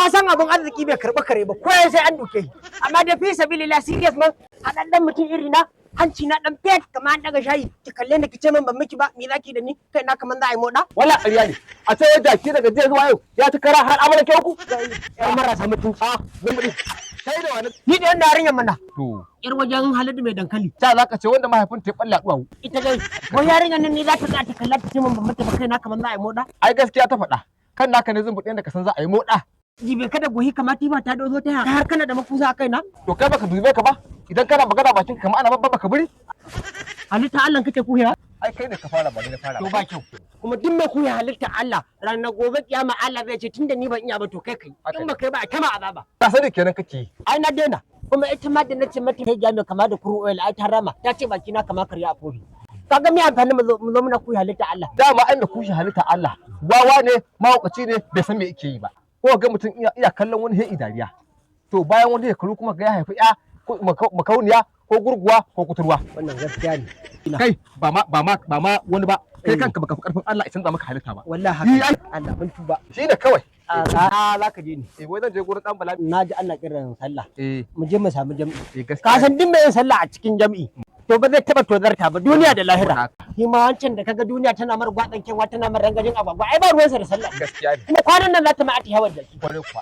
ka san abin arziki bai karɓa kare ba ko sai an duke amma da fi sabilillah serious man a dan mutum iri na hanci na dan fet kamar an daga shayi ki kalle ni ki ce min ban miki ba me zaki da ni kai na kaman za a yi moda wala ƙarya ne a ce yadda ki daga jiya zuwa yau ya ta kara har amana ke ku ya marasa mutunci zumudi sai da wani ni da yanda yarinyar mana to yar wajen haladu mai dankali ta zaka ce wanda mahaifin ta balla duwawu ita dai ko yarinyar nan ni za ta ta kalla ta ce min ban mata ba kai na kaman za a yi moda ai gaskiya ta faɗa kan naka ne zumudi da ka san za a yi moda jibe kada gohi kamati ba ta dozo ta har kana da makusa a kaina to kai baka dube ka ba idan kana magana bakin kamar ana babba baka buri halitta Allah kake kuya ai kai ne ka fara ba ni na fara to ba kyau kuma duk mai kuya halitta Allah ranar gobe kiyama Allah zai ce tunda ni ban iya ba to kai in ba kai ba a kama azaba ka sani kenan kake ai na daina kuma ita ma da nace mata kai jami'a kama da kuru oil ai ta rama ta ce baki na kama karya a kofi kaga me amfani mu zo muna kuya halitta Allah dama ai da kushi halitta Allah wawa ne mahaukaci ne bai san me yake yi ba ko ga mutum iya kallon wani hei dariya to bayan wani ya karu kuma ga ya haifi ya makauniya ko gurguwa ko kuturwa wannan gaskiya ne kai ba ma wani ba kai kanka baka fi karfin Allah ya canza maka halitta ba wallahi haka Allah mun tuba shi ne kawai za ka je ni wai zan je gurin dan bala na ji ana kiran sallah mu je mu samu jami'i gaskiya ka san din mai sallah a cikin jami'i to ba zai taba tozarta ba duniya da lahira shi ma hancin da kaga duniya tana mar gwadan kenwa tana mar rangajin agwagwa ai ba ruwansa da sallah gaskiya ne kuma kwanan nan za ta ma ati hawar da shi kware kwa